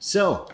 So,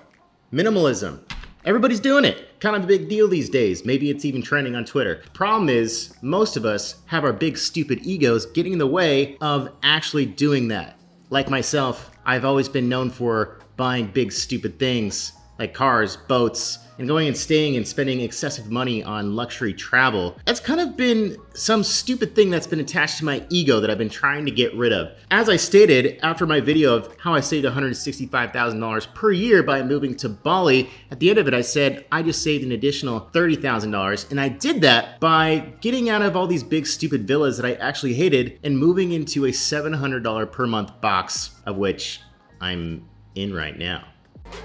minimalism. Everybody's doing it. Kind of a big deal these days. Maybe it's even trending on Twitter. Problem is, most of us have our big stupid egos getting in the way of actually doing that. Like myself, I've always been known for buying big stupid things like cars, boats, and going and staying and spending excessive money on luxury travel. That's kind of been some stupid thing that's been attached to my ego that I've been trying to get rid of. As I stated after my video of how I saved $165,000 per year by moving to Bali, at the end of it I said I just saved an additional $30,000, and I did that by getting out of all these big stupid villas that I actually hated and moving into a $700 per month box, of which I'm in right now.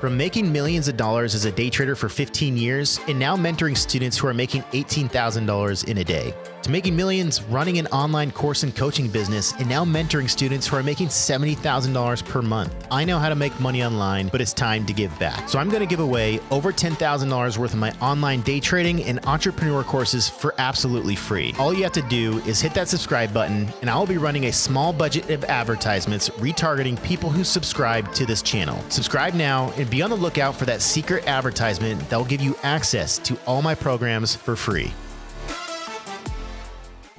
From making millions of dollars as a day trader for 15 years and now mentoring students who are making $18,000 in a day, to making millions running an online course and coaching business and now mentoring students who are making $70,000 per month. I know how to make money online, but it's time to give back. So I'm going to give away over $10,000 worth of my online day trading and entrepreneur courses for absolutely free. All you have to do is hit that subscribe button, and I will be running a small budget of advertisements retargeting people who subscribe to this channel. Subscribe now and be on the lookout for that secret advertisement that will give you access to all my programs for free.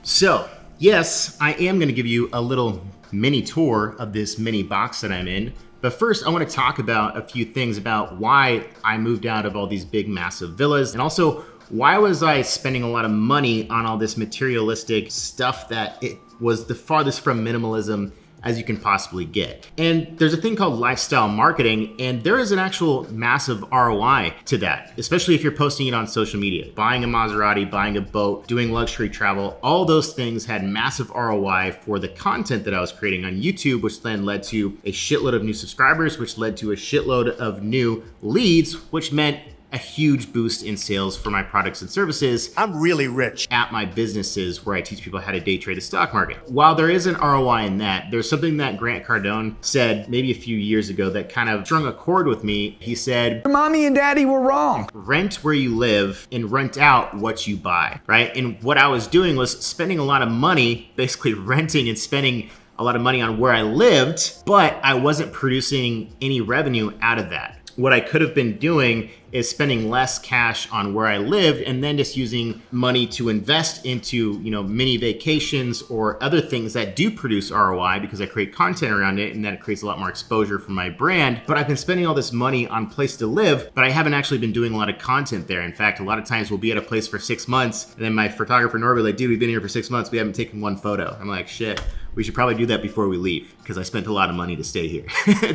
So, yes, I am going to give you a little mini tour of this mini box that I'm in. But first, I want to talk about a few things about why I moved out of all these big, massive villas, and also why was I spending a lot of money on all this materialistic stuff that it was the farthest from minimalism as you can possibly get. And there's a thing called lifestyle marketing, and there is an actual massive ROI to that, especially if you're posting it on social media. Buying a Maserati, buying a boat, doing luxury travel, all those things had massive ROI for the content that I was creating on YouTube, which then led to a shitload of new subscribers, which led to a shitload of new leads, which meant a huge boost in sales for my products and services. I'm really rich at my businesses where I teach people how to day trade the stock market. While there is an ROI in that, there's something that Grant Cardone said maybe a few years ago that kind of strung a chord with me. He said, Your mommy and daddy were wrong. Rent where you live and rent out what you buy, right? And what I was doing was spending a lot of money, basically renting and spending a lot of money on where I lived, but I wasn't producing any revenue out of that. What I could have been doing is spending less cash on where I lived and then just using money to invest into, mini vacations or other things that do produce ROI because I create content around it and that it creates a lot more exposure for my brand. But I've been spending all this money on place to live, but I haven't actually been doing a lot of content there. In fact, a lot of times we'll be at a place for 6 months and then my photographer Norby will be like, dude, we've been here for 6 months. We haven't taken one photo. I'm like, shit. We should probably do that before we leave because I spent a lot of money to stay here.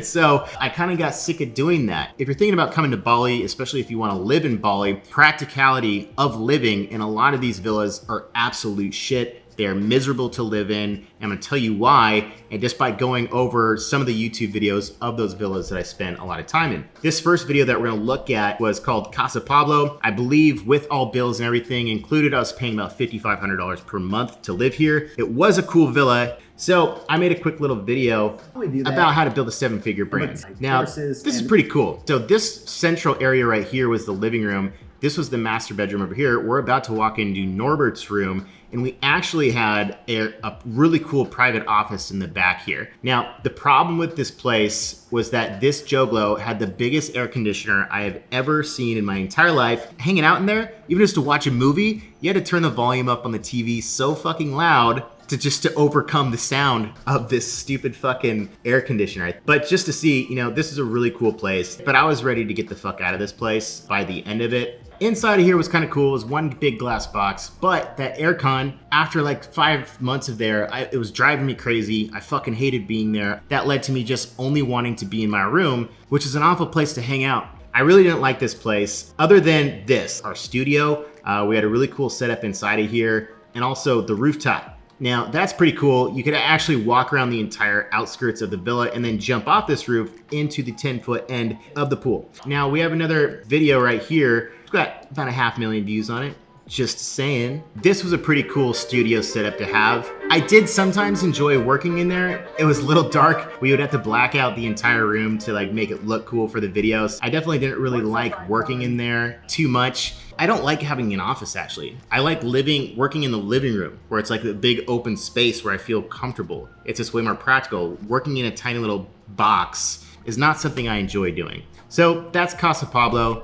So I kind of got sick of doing that. If you're thinking about coming to Bali, especially if you want to live in Bali, practicality of living in a lot of these villas are absolute shit. They're miserable to live in. I'm gonna tell you why, and just by going over some of the YouTube videos of those villas that I spent a lot of time in. This first video that we're gonna look at was called Casa Pablo. I believe with all bills and everything included, I was paying about $5,500 per month to live here. It was a cool villa. So I made a quick little video about how to build a 7-figure brand. Now, this is pretty cool. So this central area right here was the living room. This was the master bedroom over here. We're about to walk into Norbert's room, and we actually had a really cool private office in the back here. Now, the problem with this place was that this Joglo had the biggest air conditioner I have ever seen in my entire life. Hanging out in there, even just to watch a movie, you had to turn the volume up on the TV so fucking loud to overcome the sound of this stupid fucking air conditioner. But just to see, this is a really cool place, but I was ready to get the fuck out of this place by the end of it. Inside of here was kind of cool. It was one big glass box, but that aircon, after like 5 months of there, it was driving me crazy. I fucking hated being there. That led to me just only wanting to be in my room, which is an awful place to hang out. I really didn't like this place other than this, our studio. We had a really cool setup inside of here and also the rooftop. Now that's pretty cool. You could actually walk around the entire outskirts of the villa and then jump off this roof into the 10-foot end of the pool. Now we have another video right here. It's got about 500,000 views on it. Just saying. This was a pretty cool studio setup to have. I did sometimes enjoy working in there. It was a little dark. We would have to black out the entire room to make it look cool for the videos. I definitely didn't really like working in there too much. I don't like having an office actually. I like working in the living room where it's like a big open space where I feel comfortable. It's just way more practical. Working in a tiny little box is not something I enjoy doing. So that's Casa Pablo.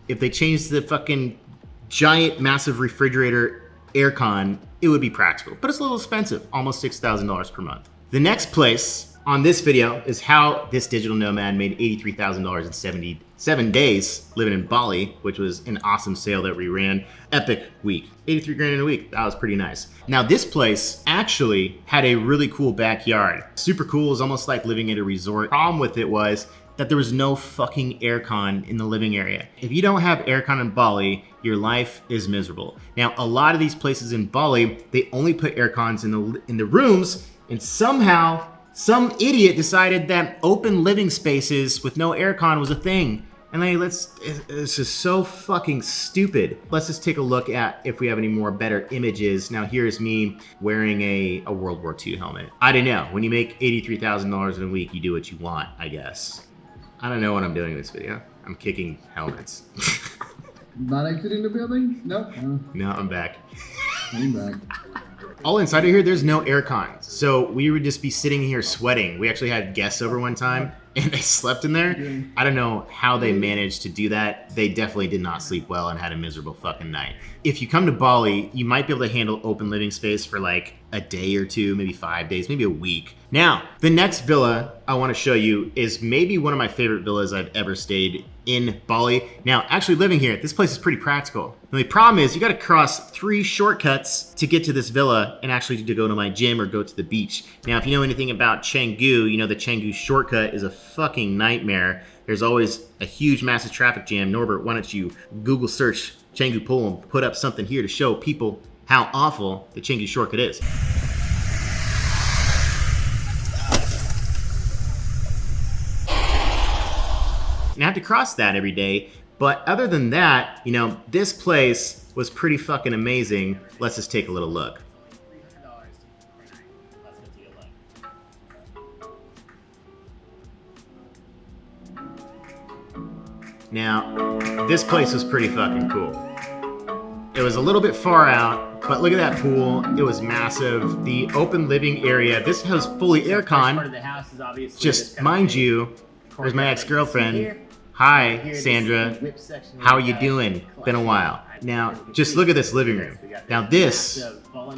If they changed the fucking giant, massive refrigerator aircon, it would be practical, but it's a little expensive, almost $6,000 per month. The next place on this video is how this digital nomad made $83,000 in 77 days living in Bali, which was an awesome sale that we ran. Epic week, 83 grand in a week. That was pretty nice. Now this place actually had a really cool backyard. Super cool, it was almost like living at a resort. Problem with it was that there was no fucking aircon in the living area. If you don't have aircon in Bali, your life is miserable. Now, a lot of these places in Bali, they only put aircons in the rooms, and somehow some idiot decided that open living spaces with no aircon was a thing. And this is so fucking stupid. Let's just take a look at if we have any more better images. Now here's me wearing a World War II helmet. I don't know, when you make $83,000 in a week, you do what you want, I guess. I don't know what I'm doing in this video. I'm kicking helmets. Not exiting the building? Nope. No, I'm back. I'm back. All inside of here, there's no aircon. So we would just be sitting here sweating. We actually had guests over one time and they slept in there. I don't know how they managed to do that. They definitely did not sleep well and had a miserable fucking night. If you come to Bali, you might be able to handle open living space for like a day or two, maybe 5 days, maybe a week. Now, the next villa I want to show you is maybe one of my favorite villas I've ever stayed in Bali. Now, actually living here, this place is pretty practical. The only problem is you got to cross 3 shortcuts to get to this villa and actually to go to my gym or go to the beach. Now, if you know anything about Canggu, you know the Canggu shortcut is a fucking nightmare. There's always a huge, massive traffic jam. Norbert, why don't you Google search Canggu Pool and put up something here to show people how awful the Canggu shortcut is. And I have to cross that every day. But other than that, you know, this place was pretty fucking amazing. Let's just take a little look. Now, this place was pretty fucking cool. It was a little bit far out, but look at that pool. It was massive. The open living area, this has fully aircon. Just mind you, there's my ex-girlfriend. Hi, Sandra. How are you doing? Been a while. Now, just look at this living room. Now, this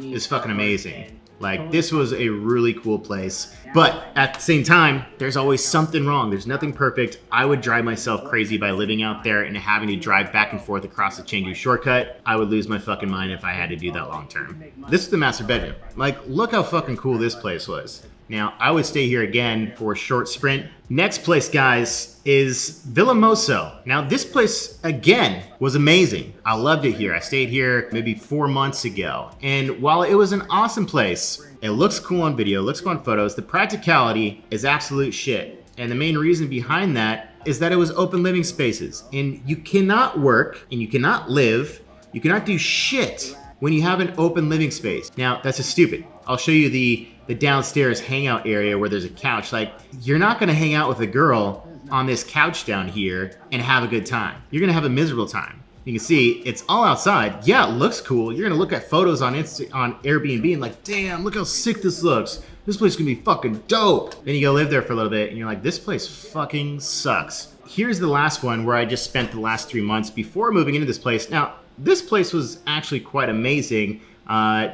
is fucking amazing. Like, this was a really cool place. But at the same time, there's always something wrong. There's nothing perfect. I would drive myself crazy by living out there and having to drive back and forth across the Canggu shortcut. I would lose my fucking mind if I had to do that long term. This is the master bedroom. Like, look how fucking cool this place was. Now, I would stay here again for a short sprint. Next place, guys, is Villa Mosso. Now, this place, again, was amazing. I loved it here. I stayed here maybe 4 months ago. And while it was an awesome place, it looks cool on video, looks cool on photos, the practicality is absolute shit. And the main reason behind that is that it was open living spaces. And you cannot work, and you cannot live, you cannot do shit when you have an open living space. Now, that's just stupid. I'll show you the downstairs hangout area where there's a couch. Like, you're not gonna hang out with a girl on this couch down here and have a good time. You're gonna have a miserable time. You can see it's all outside. Yeah, it looks cool. You're gonna look at photos on Airbnb and like, damn, look how sick this looks. This place is gonna be fucking dope. Then you go live there for a little bit and you're like, this place fucking sucks. Here's the last one where I just spent the last 3 months before moving into this place. Now, this place was actually quite amazing.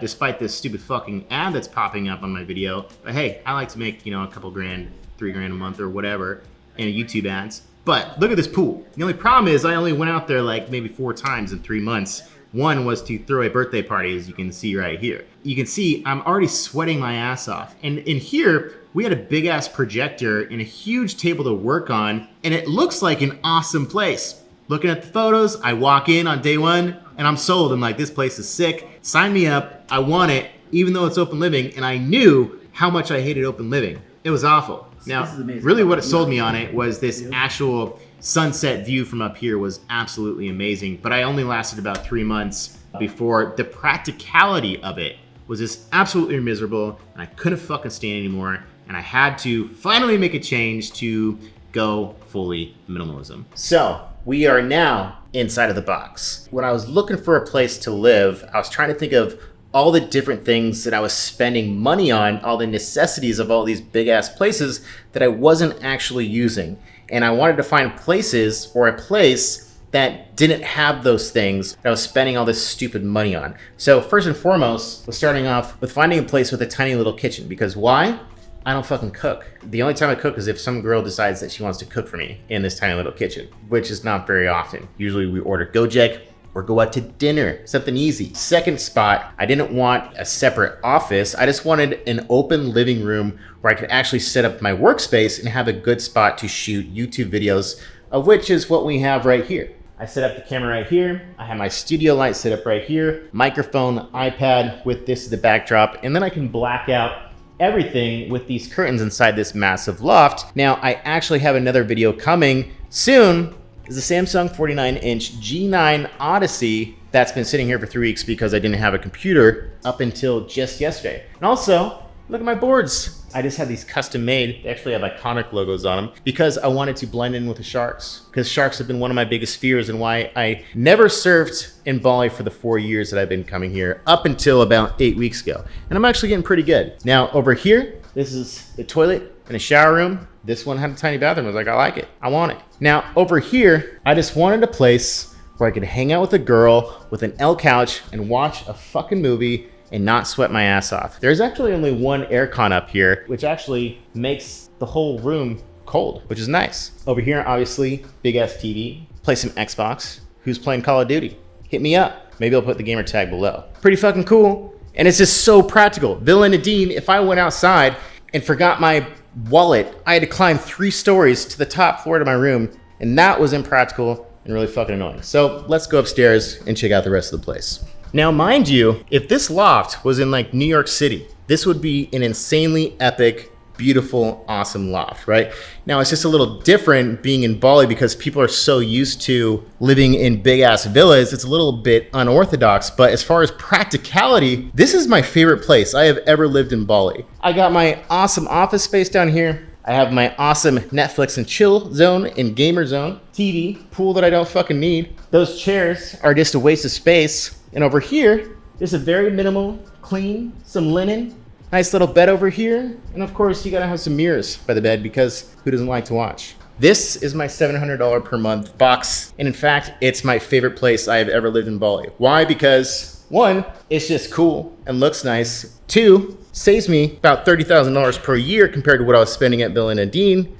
Despite this stupid fucking ad that's popping up on my video. But hey, I like to make, you know, a couple grand, 3 grand a month or whatever in YouTube ads. But look at this pool. The only problem is I only went out there like maybe 4 times in 3 months. One was to throw a birthday party, as you can see right here. You can see I'm already sweating my ass off. And in here, we had a big ass projector and a huge table to work on. And it looks like an awesome place. Looking at the photos, I walk in on day 1 and I'm sold. I'm like, this place is sick. Sign me up. I want it, even though it's open living. And I knew how much I hated open living. It was awful. Now, really what it sold me on it was this actual sunset view from up here was absolutely amazing. But I only lasted about 3 months before the practicality of it was just absolutely miserable. And I couldn't fucking stand anymore. And I had to finally make a change to go fully minimalism. So we are now inside of the box. When I was looking for a place to live, I was trying to think of all the different things that I was spending money on, all the necessities of all these big ass places that I wasn't actually using. And I wanted to find places or a place that didn't have those things that I was spending all this stupid money on. So first and foremost, was starting off with finding a place with a tiny little kitchen. Because why? I don't fucking cook. The only time I cook is if some girl decides that she wants to cook for me in this tiny little kitchen, which is not very often. Usually we order Gojek or go out to dinner, something easy. Second spot, I didn't want a separate office. I just wanted an open living room where I could actually set up my workspace and have a good spot to shoot YouTube videos, of which is what we have right here. I set up the camera right here. I have my studio light set up right here, microphone, iPad with this as the backdrop, and then I can black out everything with these curtains inside this massive loft. Now, I actually have another video coming soon. Is the Samsung 49-inch G9 Odyssey that's been sitting here for 3 weeks because I didn't have a computer up until just yesterday. And also, look at my boards. I just had these custom made. They actually have iconic logos on them because I wanted to blend in with the sharks, because sharks have been one of my biggest fears and why I never surfed in Bali for the 4 years that I've been coming here up until about 8 weeks ago. And I'm actually getting pretty good. Now over here, this is the toilet and a shower room. This one had a tiny bathroom. I was like, I like it. I want it. Now over here, I just wanted a place where I could hang out with a girl with an L couch and watch a fucking movie and not sweat my ass off. There's actually only one aircon up here, which actually makes the whole room cold, which is nice. Over here, obviously, big ass TV, play some Xbox. Who's playing Call of Duty? Hit me up. Maybe I'll put the gamer tag below. Pretty fucking cool. And it's just so practical. Villa Nadine, if I went outside and forgot my wallet, I had to climb 3 stories to the top floor of my room, and that was impractical and really fucking annoying. So let's go upstairs and check out the rest of the place. Now, mind you, if this loft was in like New York City, this would be an insanely epic, beautiful, awesome loft, right? Now, it's just a little different being in Bali because people are so used to living in big ass villas. It's a little bit unorthodox, but as far as practicality, this is my favorite place I have ever lived in Bali. I got my awesome office space down here. I have my awesome Netflix and chill zone and gamer zone, TV, pool that I don't fucking need. Those chairs are just a waste of space. And over here, there's a very minimal, clean, some linen, nice little bed over here. And of course, you gotta have some mirrors by the bed because who doesn't like to watch? This is my $700 per month box. And in fact, it's my favorite place I have ever lived in Bali. Why? Because 1, it's just cool and looks nice. 2, saves me about $30,000 per year compared to what I was spending at Villa Nadine.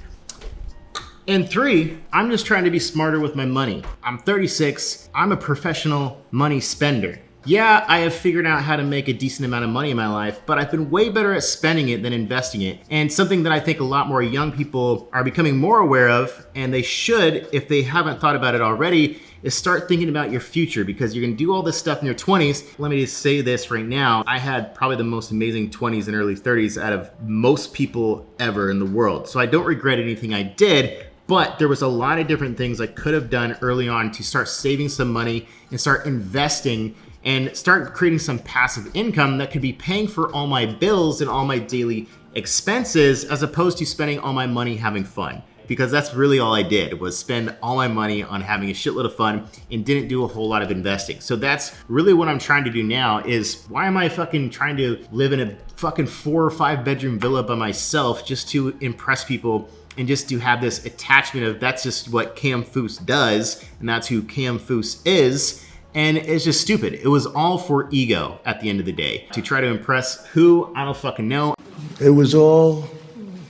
And 3, I'm just trying to be smarter with my money. I'm 36, I'm a professional money spender. Yeah, I have figured out how to make a decent amount of money in my life, but I've been way better at spending it than investing it. And something that I think a lot more young people are becoming more aware of, and they should, if they haven't thought about it already, is start thinking about your future, because you're gonna do all this stuff in your 20s. Let me just say this right now. I had probably the most amazing 20s and early 30s out of most people ever in the world. So I don't regret anything I did, but there was a lot of different things I could have done early on to start saving some money and start investing and start creating some passive income that could be paying for all my bills and all my daily expenses, as opposed to spending all my money having fun. Because that's really all I did, was spend all my money on having a shitload of fun and didn't do a whole lot of investing. So that's really what I'm trying to do now. Is why am I fucking trying to live in a fucking 4 or 5 bedroom villa by myself just to impress people and just to have this attachment of that's just what Cam Fous does, and that's who Cam Fous is. And it's just stupid. It was all for ego at the end of the day. To try to impress who, I don't fucking know. It was all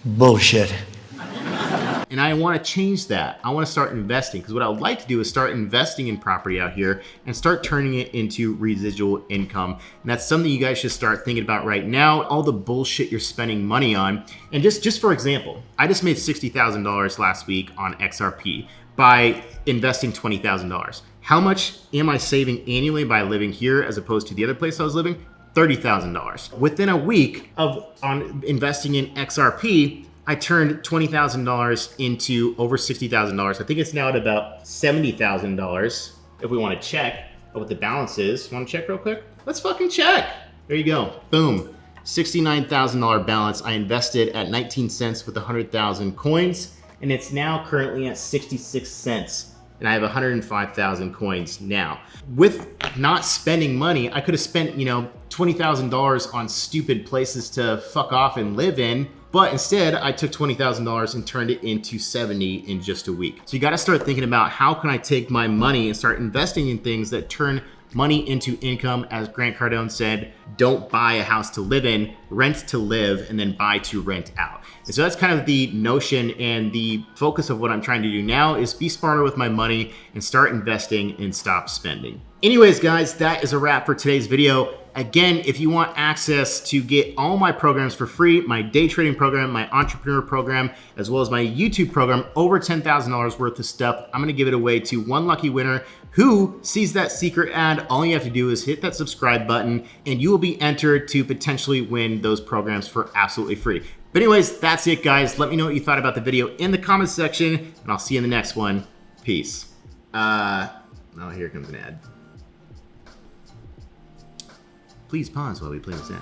bullshit. And I want to change that. I want to start investing, because what I would like to do is start investing in property out here and start turning it into residual income. And that's something you guys should start thinking about right now. All the bullshit you're spending money on. And just for example, I just made $60,000 last week on XRP by investing $20,000. How much am I saving annually by living here as opposed to the other place I was living? $30,000. Within a week on investing in XRP, I turned $20,000 into over $60,000. I think it's now at about $70,000 if we want to check what the balance is. Want to check real quick? Let's fucking check. There you go. Boom. $69,000 balance. I invested at 19 cents with 100,000 coins, and it's now currently at 66 cents and I have 105,000 coins now. With not spending money, I could have spent, you know, $20,000 on stupid places to fuck off and live in, but instead I took $20,000 and turned it into 70 in just a week. So you gotta start thinking about how can I take my money and start investing in things that turn money into income. As Grant Cardone said, don't buy a house to live in, rent to live, and then buy to rent out. And so that's kind of the notion and the focus of what I'm trying to do now is be smarter with my money and start investing and stop spending. Anyways, guys, that is a wrap for today's video. Again, if you want access to get all my programs for free, my day trading program, my entrepreneur program, as well as my YouTube program, over $10,000 worth of stuff, I'm gonna give it away to one lucky winner who sees that secret ad. All you have to do is hit that subscribe button and you will be entered to potentially win those programs for absolutely free. But anyways, that's it, guys. Let me know what you thought about the video in the comments section, and I'll see you in the next one. Peace. Oh, here comes an ad. Please pause while we play this ad.